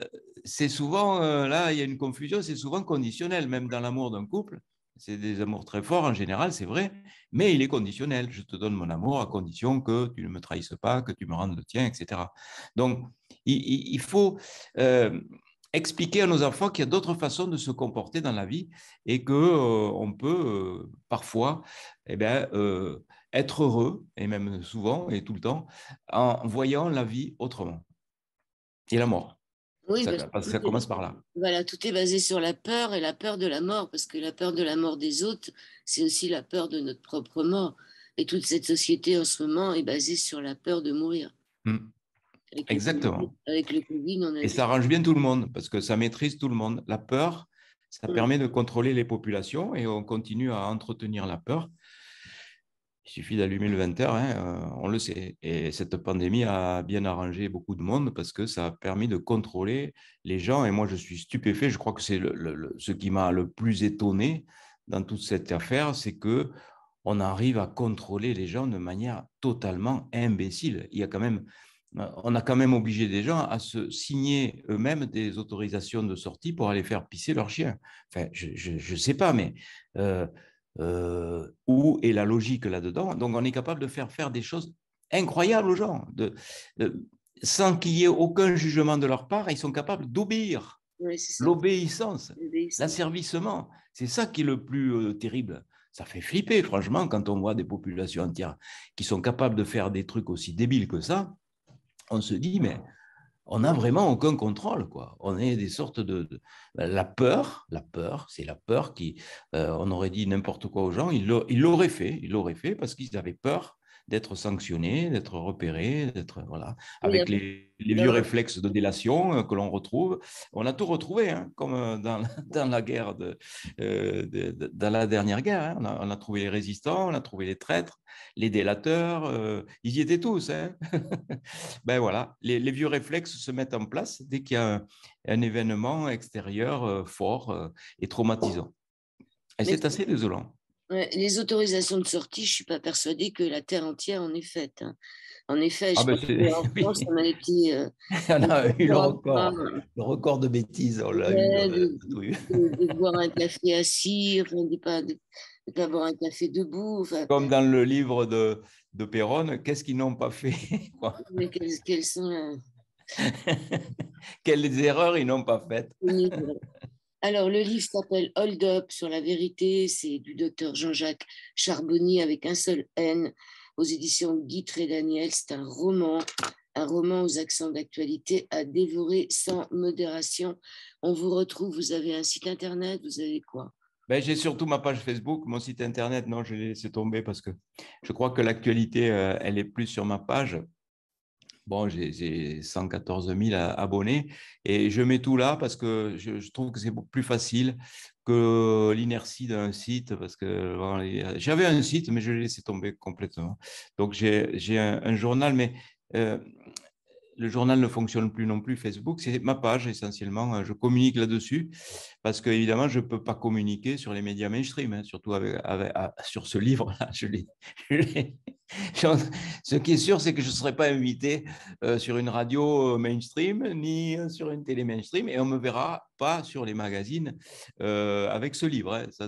c'est souvent, là, il y a une confusion, c'est souvent conditionnel, même dans l'amour d'un couple. C'est des amours très forts en général, c'est vrai, mais il est conditionnel. Je te donne mon amour à condition que tu ne me trahisses pas, que tu me rendes le tien, etc. Donc, il faut expliquer à nos enfants qu'il y a d'autres façons de se comporter dans la vie et qu'on peut parfois eh bien, être heureux, et même souvent et tout le temps, en voyant la vie autrement. Et la mort. Oui, Ça commence par là. voilà, tout est basé sur la peur et la peur de la mort, parce que la peur de la mort des autres, c'est aussi la peur de notre propre mort. Et toute cette société en ce moment est basée sur la peur de mourir. Mm. Exactement. Avec le Covid, on a Et vu. ça arrange bien tout le monde parce que ça maîtrise tout le monde. La peur, ça Ouais. permet de contrôler les populations et on continue à entretenir la peur. Il suffit d'allumer le 20h, hein, on le sait. Et cette pandémie a bien arrangé beaucoup de monde parce que ça a permis de contrôler les gens. Et moi, je suis stupéfait. Je crois que c'est ce qui m'a le plus étonné dans toute cette affaire, c'est que on arrive à contrôler les gens de manière totalement imbécile. On a quand même obligé des gens à se signer eux-mêmes des autorisations de sortie pour aller faire pisser leur chien. Enfin, je sais pas, mais où est la logique là-dedans? Donc, on est capable de faire des choses incroyables aux gens, sans qu'il y ait aucun jugement de leur part. Ils sont capables d'obéir. Ouais, c'est ça. L'obéissance, L'obéissance. l'asservissement, c'est ça qui est le plus terrible. Ça fait flipper, franchement, quand on voit des populations entières qui sont capables de faire des trucs aussi débiles que ça. On se dit, mais on n'a vraiment aucun contrôle, quoi. On est des sortes la peur, c'est la peur qui, on aurait dit n'importe quoi aux gens, ils l'auraient fait parce qu'ils avaient peur d'être sanctionnés, d'être repérés, voilà, Oui, avec les vieux réflexes de délation que l'on retrouve. On a tout retrouvé, hein, comme dans la guerre dans la dernière guerre. Hein. On a trouvé les résistants, on a trouvé les traîtres, les délateurs, ils y étaient tous, hein. Ben voilà, les vieux réflexes se mettent en place dès qu'il y a un événement extérieur fort et traumatisant. Et mais c'est assez désolant. ouais, les autorisations de sortie, je ne suis pas persuadée que la terre entière en est faite. Hein. En effet, Ah je ben pense qu'en France, oui, on a été on a eu laboratoire, le record de bêtises, on l'a eu, ouais, on a tout eu. de boire un café assis, enfin, de pas boire un café debout. Enfin, Comme dans le livre de Péronne, qu'est-ce qu'ils n'ont pas fait? mais quelles sont Quelles erreurs ils n'ont pas faites? Alors, le livre s'appelle Hold Up sur la vérité. C'est du docteur Jean-Jacques Charbonnier avec un seul N aux éditions Guy Daniel. C'est un roman aux accents d'actualité à dévorer sans modération. On vous retrouve, vous avez un site internet, vous avez quoi? Ben, j'ai surtout ma page Facebook, mon site internet, non, je l'ai laissé tomber parce que je crois que l'actualité, elle est plus sur ma page. Bon, j'ai 114 000 abonnés et je mets tout là parce que je trouve que c'est beaucoup plus facile que l'inertie d'un site parce que bon, j'avais un site, mais je l'ai laissé tomber complètement. Donc, j'ai un journal, mais euh, le journal ne fonctionne plus non plus. Facebook, c'est ma page essentiellement. Je communique là-dessus parce qu'évidemment, je ne peux pas communiquer sur les médias mainstream, hein, surtout sur ce livre-là. Ce qui est sûr, c'est que je ne serai pas invité sur une radio mainstream ni sur une télé mainstream et on ne me verra pas sur les magazines avec ce livre. Hein. Ça,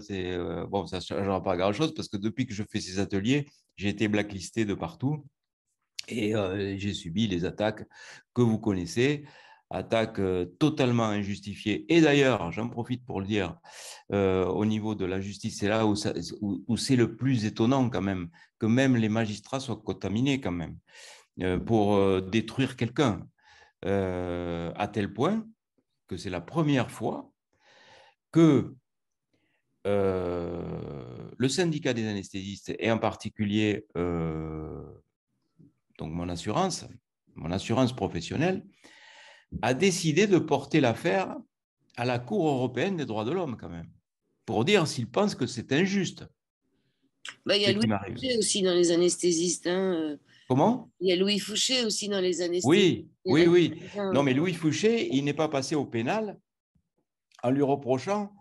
bon, ça ne changera pas grand-chose parce que depuis que je fais ces ateliers, j'ai été blacklisté de partout. Et j'ai subi les attaques que vous connaissez, attaques totalement injustifiées. Et d'ailleurs, j'en profite pour le dire, au niveau de la justice, c'est là où c'est le plus étonnant quand même, que même les magistrats soient contaminés quand même, pour détruire quelqu'un, à tel point que c'est la première fois que le syndicat des anesthésistes, et en particulier donc mon assurance professionnelle, a décidé de porter l'affaire à la Cour européenne des droits de l'homme quand même, pour dire s'ils pensent que c'est injuste Bah, il y ce a qui Louis m'arrive. Fouché aussi dans les anesthésistes. Hein. Comment? Il y a Louis Fouché aussi dans les anesthésistes. Oui, oui, oui. Non, mais Louis Fouché, il n'est pas passé au pénal en lui reprochant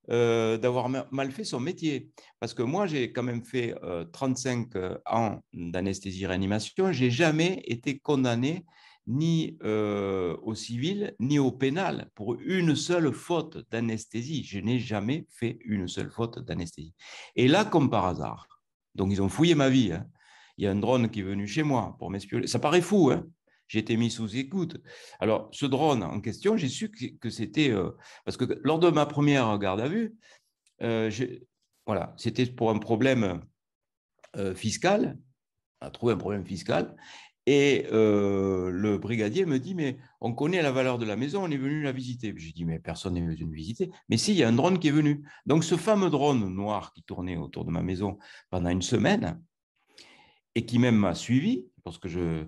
d'avoir mal fait son métier. Parce que moi, j'ai quand même fait 35 ans d'anesthésie-réanimation. Je n'ai jamais été condamné ni au civil, ni au pénal pour une seule faute d'anesthésie. Je n'ai jamais fait une seule faute d'anesthésie. Et là, comme par hasard, donc ils ont fouillé ma vie. Hein. Il y a un drone qui est venu chez moi pour m'espionner. Ça paraît fou, hein. J'ai été mis sous écoute. Alors, ce drone en question, j'ai su que c'était... parce que lors de ma première garde à vue, voilà, c'était pour un problème fiscal. On a trouvé un problème fiscal. Et le brigadier me dit, mais on connaît la valeur de la maison, on est venu la visiter. J'ai dit, mais personne n'est venu visiter. Mais si, il y a un drone qui est venu. Donc, ce fameux drone noir qui tournait autour de ma maison pendant une semaine et qui même m'a suivi, parce que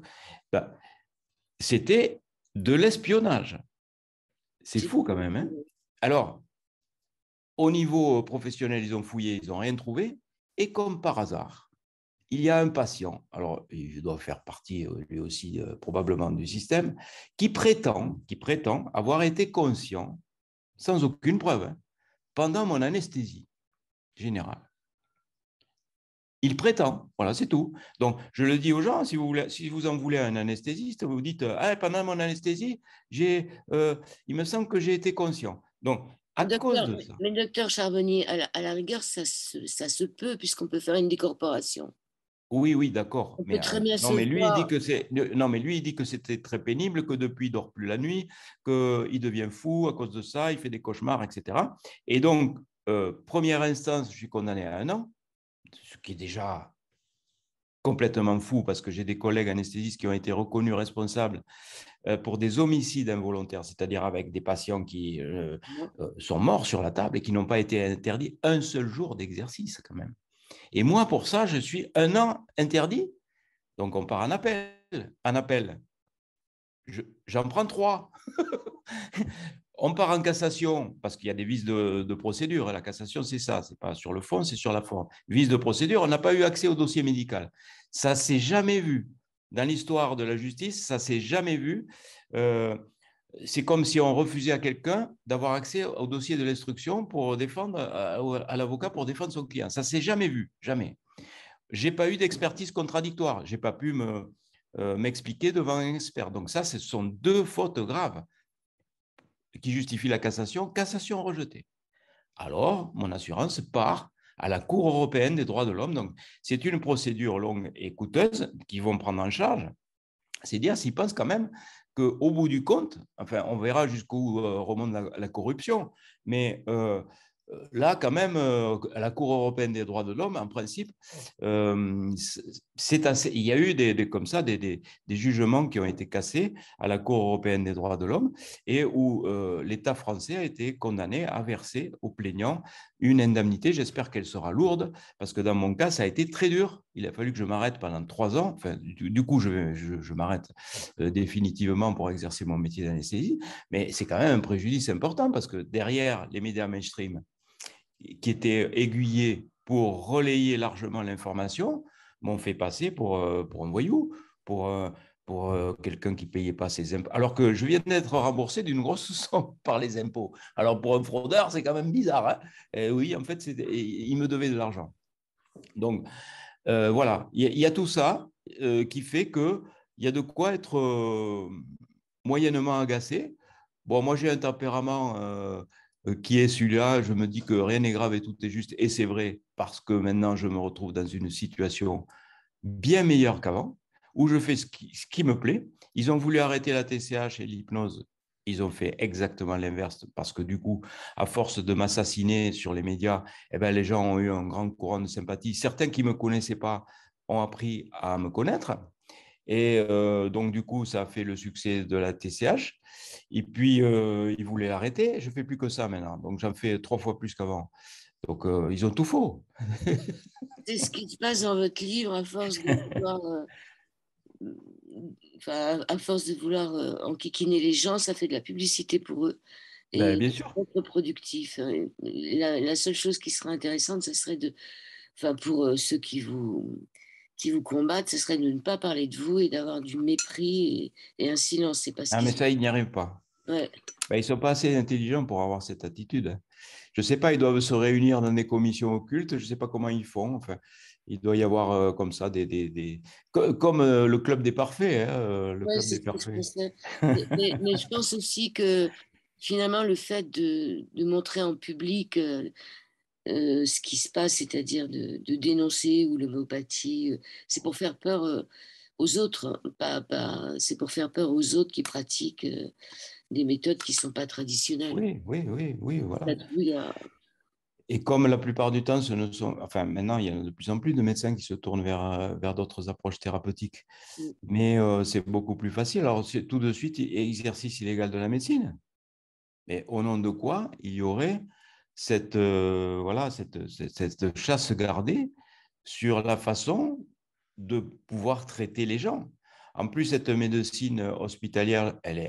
ben, C'était de l'espionnage. C'est fou quand même. Hein. Alors, au niveau professionnel, ils ont fouillé, ils n'ont rien trouvé. Et comme par hasard, il y a un patient, alors il doit faire partie lui aussi probablement du système, qui prétend avoir été conscient, sans aucune preuve, hein, pendant mon anesthésie générale. Il prétend, voilà, c'est tout. Donc, je le dis aux gens, si vous en voulez un anesthésiste, vous dites, ah, pendant mon anesthésie, il me semble que j'ai été conscient. Donc, à cause de ça. Mais docteur Charbonnier, à la rigueur, ça se peut, puisqu'on peut faire une décorporation. Oui, d'accord. On peut Mais très bien non, se mais lui, il dit voir. que lui, il dit que c'était très pénible, que depuis, il dort plus la nuit, qu'il devient fou à cause de ça, il fait des cauchemars, etc. Et donc, première instance, je suis condamné à 1 an, ce qui est déjà complètement fou parce que j'ai des collègues anesthésistes qui ont été reconnus responsables pour des homicides involontaires, c'est-à-dire avec des patients qui sont morts sur la table et qui n'ont pas été interdits un seul jour d'exercice quand même. Et moi, pour ça, je suis 1 an interdit. Donc, on part en appel. En appel, j'en prends 3. On part en cassation, parce qu'il y a des vices de procédure. La cassation, c'est ça. Ce n'est pas sur le fond, c'est sur la forme. Vice de procédure, on n'a pas eu accès au dossier médical. Ça ne s'est jamais vu. Dans l'histoire de la justice, ça ne s'est jamais vu. C'est comme si on refusait à quelqu'un d'avoir accès au dossier de l'instruction pour défendre, à l'avocat pour défendre son client. Ça ne s'est jamais vu, jamais. Je n'ai pas eu d'expertise contradictoire. Je n'ai pas pu m'expliquer devant un expert. Donc ça, ce sont 2 fautes graves qui justifient la cassation. Cassation rejetée. Alors, mon assurance part à la Cour européenne des droits de l'homme. Donc, c'est une procédure longue et coûteuse qu'ils vont prendre en charge. C'est dire s'ils pensent quand même qu'au bout du compte, enfin, on verra jusqu'où remonte la corruption, mais là, quand même, à la Cour européenne des droits de l'homme, en principe, il y a eu comme ça des jugements qui ont été cassés à la Cour européenne des droits de l'homme et où l'État français a été condamné à verser aux plaignants une indemnité. J'espère qu'elle sera lourde parce que dans mon cas, ça a été très dur. Il a fallu que je m'arrête pendant 3 ans. Enfin, du coup, je m'arrête définitivement pour exercer mon métier d'anesthésie. Mais c'est quand même un préjudice important parce que derrière les médias mainstream qui étaient aiguillés pour relayer largement l'information m'ont fait passer pour un voyou, pour quelqu'un qui ne payait pas ses impôts, alors que je viens d'être remboursé d'une grosse somme par les impôts. Alors pour un fraudeur, c'est quand même bizarre. Hein. Et oui, en fait, il me devait de l'argent. Donc, voilà, il y a tout ça qui fait qu'il y a de quoi être moyennement agacé. Bon, moi, j'ai un tempérament qui est celui-là. Je me dis que rien n'est grave et tout est juste. Et c'est vrai, parce que maintenant, je me retrouve dans une situation bien meilleure qu'avant, où je fais ce qui me plaît. Ils ont voulu arrêter la TCH et l'hypnose. Ils ont fait exactement l'inverse parce que du coup, à force de m'assassiner sur les médias, eh ben, les gens ont eu un grand courant de sympathie. Certains qui ne me connaissaient pas ont appris à me connaître. Et donc, du coup, ça a fait le succès de la TCH. Et puis, ils voulaient l'arrêter. Je ne fais plus que ça maintenant. Donc, j'en fais 3 fois plus qu'avant. Donc, ils ont tout faux. C'est ce qui se passe dans votre livre, à force de vouloir, enfin, à force de vouloir enquiquiner les gens, ça fait de la publicité pour eux Ben, et bien sûr. contre-productif. La seule chose qui serait intéressante, ce serait enfin, pour ceux qui vous combattent, ce serait de ne pas parler de vous et d'avoir du mépris et un silence. C'est pas ce Ah, qui mais se ça, ils n'y arrivent pas. Ouais. Ben, ils ne sont pas assez intelligents pour avoir cette attitude. Je ne sais pas, ils doivent se réunir dans des commissions occultes. Je ne sais pas comment ils font. Enfin, il doit y avoir comme ça comme le club des parfaits. Hein, le Ouais, club c'est des ce que je parfaits. pensais. Mais je pense aussi que finalement, le fait de montrer en public ce qui se passe, c'est-à-dire de dénoncer ou l'homéopathie, c'est pour faire peur aux autres, hein, c'est pour faire peur aux autres qui pratiquent des méthodes qui ne sont pas traditionnelles. Oui, voilà. Là-dessus, il y a- Et comme la plupart du temps, ce ne sont, enfin maintenant, il y a de plus en plus de médecins qui se tournent vers d'autres approches thérapeutiques. Mais c'est beaucoup plus facile. Alors, c'est tout de suite exercice illégal de la médecine. Mais au nom de quoi il y aurait cette chasse gardée sur la façon de pouvoir traiter les gens. En plus, cette médecine hospitalière, elle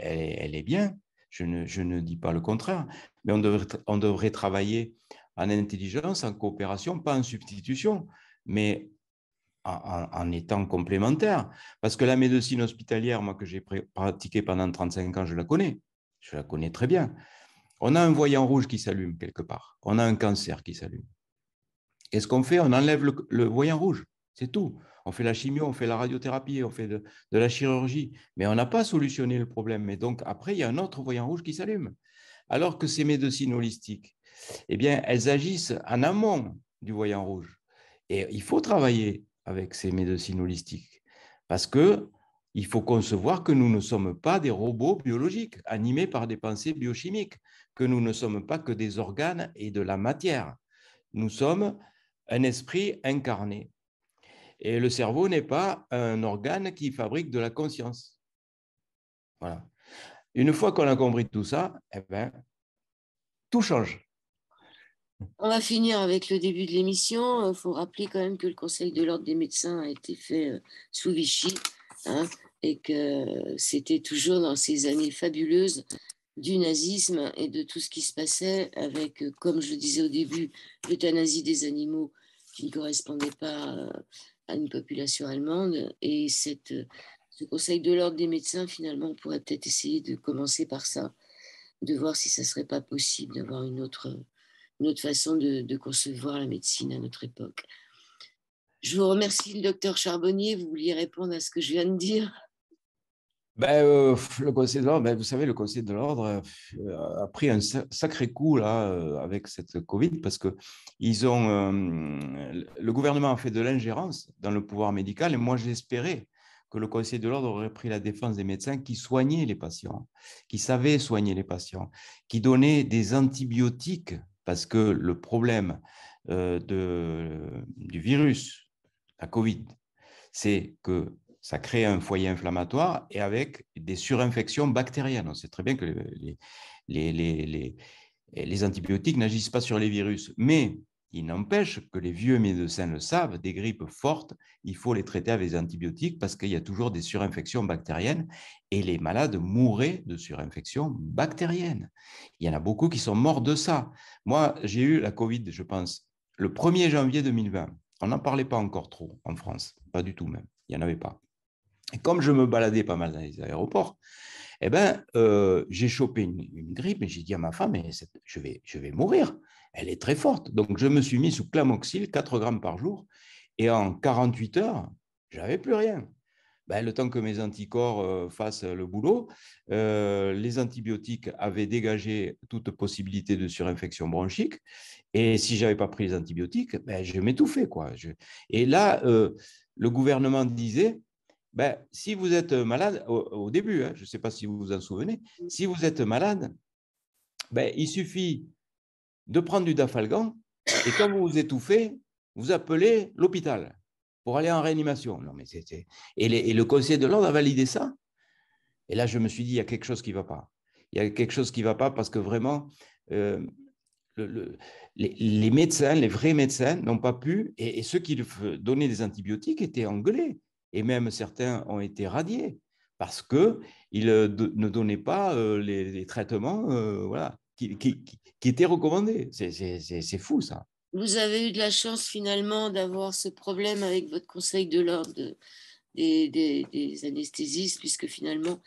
est bien. Je ne dis pas le contraire, mais on devrait travailler en intelligence, en coopération, pas en substitution, mais en étant complémentaire. Parce que la médecine hospitalière, moi, que j'ai pratiquée pendant 35 ans, je la connais. Je la connais très bien. On a un voyant rouge qui s'allume quelque part. On a un cancer qui s'allume. Qu'est-ce qu'on fait? On enlève le voyant rouge. C'est tout. On fait la chimio, on fait la radiothérapie, on fait de la chirurgie. Mais on n'a pas solutionné le problème. Et donc, après, il y a un autre voyant rouge qui s'allume. Alors que ces médecines holistiques, eh bien, elles agissent en amont du voyant rouge. Et il faut travailler avec ces médecines holistiques parce que il faut concevoir que nous ne sommes pas des robots biologiques animés par des pensées biochimiques, que nous ne sommes pas que des organes et de la matière. Nous sommes un esprit incarné. Et le cerveau n'est pas un organe qui fabrique de la conscience. Voilà. Une fois qu'on a compris tout ça, eh ben, tout change. On va finir avec le début de l'émission. Il faut rappeler quand même que le Conseil de l'ordre des médecins a été fait sous Vichy, hein, et que c'était toujours dans ces années fabuleuses du nazisme et de tout ce qui se passait avec, comme je le disais au début, l'euthanasie des animaux qui ne correspondait pas à une population allemande. Et ce Conseil de l'ordre des médecins, finalement, on pourrait peut-être essayer de commencer par ça, de voir si ça ne serait pas possible d'avoir une autre façon de concevoir la médecine à notre époque. Je vous remercie, le docteur Charbonnier. Vous vouliez répondre à ce que je viens de dire? Le Conseil de l'ordre, vous savez, le Conseil de l'ordre a pris un sacré coup là, avec cette Covid parce que le gouvernement a fait de l'ingérence dans le pouvoir médical et moi j'espérais que le Conseil de l'ordre aurait pris la défense des médecins qui soignaient les patients, qui savaient soigner les patients, qui donnaient des antibiotiques parce que le problème du virus, la Covid, c'est que ça crée un foyer inflammatoire et avec des surinfections bactériennes. On sait très bien que les, les, les antibiotiques n'agissent pas sur les virus, mais il n'empêche que les vieux médecins le savent, des grippes fortes, il faut les traiter avec des antibiotiques parce qu'il y a toujours des surinfections bactériennes et les malades mouraient de surinfections bactériennes. Il y en a beaucoup qui sont morts de ça. Moi, j'ai eu la Covid, je pense, le 1er janvier 2020. On n'en parlait pas encore trop en France, pas du tout même, il n'y en avait pas. Et comme je me baladais pas mal dans les aéroports, eh ben, j'ai chopé une grippe et j'ai dit à ma femme, je vais mourir. Elle est très forte. Donc, je me suis mis sous Clamoxyl, 4 grammes par jour. Et en 48 heures, j'avais plus rien. Ben, le temps que mes anticorps fassent le boulot, les antibiotiques avaient dégagé toute possibilité de surinfection bronchique. Et si je n'avais pas pris les antibiotiques, ben, je m'étouffais, quoi. Et là, le gouvernement disait, ben, si vous êtes malade, au début, hein, je ne sais pas si vous vous en souvenez, si vous êtes malade, ben, il suffit de prendre du Dafalgan et quand vous vous étouffez, vous appelez l'hôpital pour aller en réanimation. Non, mais et le Conseil de l'ordre a validé ça. Et là, je me suis dit, il y a quelque chose qui ne va pas. Il y a quelque chose qui ne va pas parce que vraiment, euh, les médecins, les vrais médecins n'ont pas pu, et ceux qui donnaient des antibiotiques étaient engueulés, et même certains ont été radiés parce qu'ils ne donnaient pas les traitements voilà, qui étaient recommandés. C'est fou ça. Vous avez eu de la chance finalement d'avoir ce problème avec votre conseil de l'ordre des anesthésistes, puisque finalement,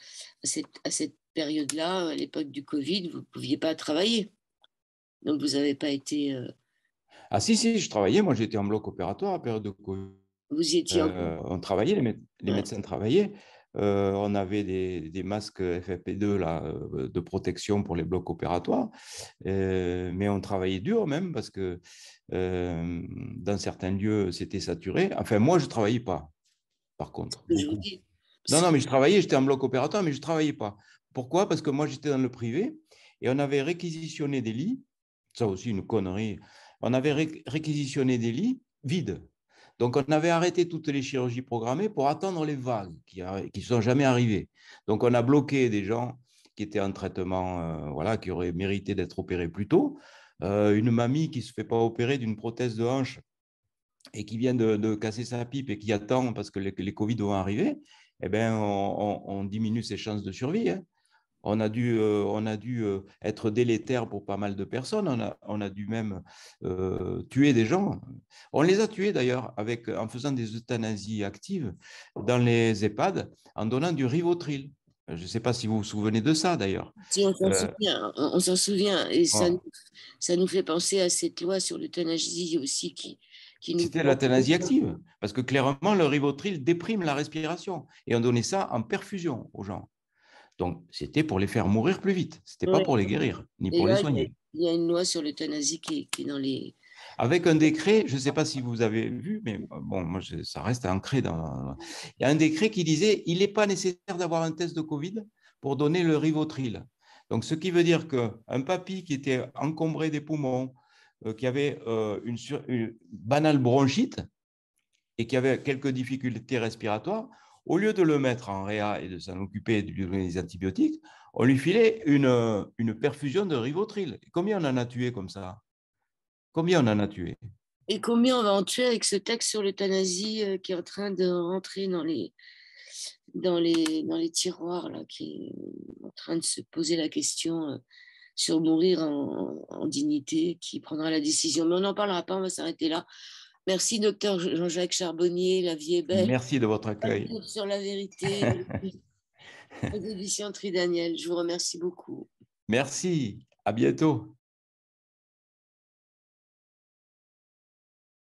à cette période-là, à l'époque du Covid, vous ne pouviez pas travailler. Donc, vous n'avez pas été... Ah si, si, je travaillais, moi j'étais en bloc opératoire à période de Covid. vous y étiez encore. On travaillait, les Ouais. médecins travaillaient. On avait des masques FFP2 là, de protection pour les blocs opératoires, mais on travaillait dur même parce que dans certains lieux, c'était saturé. Enfin, moi, je ne travaillais pas, par Ce contre, que je vous beaucoup. dis. Non, Ce non, que- mais je travaillais, j'étais en bloc opératoire, mais je ne travaillais pas. Pourquoi? Parce que moi, j'étais dans le privé et on avait réquisitionné des lits, ça aussi une connerie, on avait réquisitionné des lits vides. Donc, on avait arrêté toutes les chirurgies programmées pour attendre les vagues qui ne sont jamais arrivées. Donc, on a bloqué des gens qui étaient en traitement, voilà, qui auraient mérité d'être opérés plus tôt. Une mamie qui ne se fait pas opérer d'une prothèse de hanche et qui vient de casser sa pipe et qui attend parce que les Covid vont arriver, eh ben, on diminue ses chances de survie, hein. On a dû être délétère pour pas mal de personnes. On a dû même tuer des gens. On les a tués d'ailleurs en faisant des euthanasies actives dans les EHPAD en donnant du Rivotril. Je ne sais pas si vous vous souvenez de ça d'ailleurs. Si on s'en Euh, souvient, on s'en souvient, et voilà. ça nous fait penser à cette loi sur l'euthanasie aussi qui nous C'était l'euthanasie active parce que clairement, le Rivotril déprime la respiration et on donnait ça en perfusion aux gens. Donc, c'était pour les faire mourir plus vite. Ce n'était pas ouais. pour les guérir, ni Et pour les là, soigner. il y a une loi sur l'euthanasie qui est dans les... Avec un décret, je ne sais pas si vous avez vu, mais bon, moi, ça reste ancré dans. Il y a un décret qui disait il n'est pas nécessaire d'avoir un test de Covid pour donner le Rivotril. Donc, ce qui veut dire qu'un papy qui était encombré des poumons, qui avait une banale bronchite et qui avait quelques difficultés respiratoires, au lieu de le mettre en réa et de s'en occuper et de lui donner des antibiotiques, on lui filait une perfusion de Rivotril. Et combien on en a tué comme ça? Combien on en a tué? Et combien on va en tuer avec ce texte sur l'euthanasie qui est en train de rentrer dans les tiroirs, là, qui est en train de se poser la question sur mourir en dignité, qui prendra la décision. Mais on n'en parlera pas, on va s'arrêter là. Merci, docteur Jean-Jacques Charbonnier. La vie est belle. Merci de votre Un accueil. livre sur la vérité aux éditions Tridaniel. Je vous remercie beaucoup. Merci. À bientôt.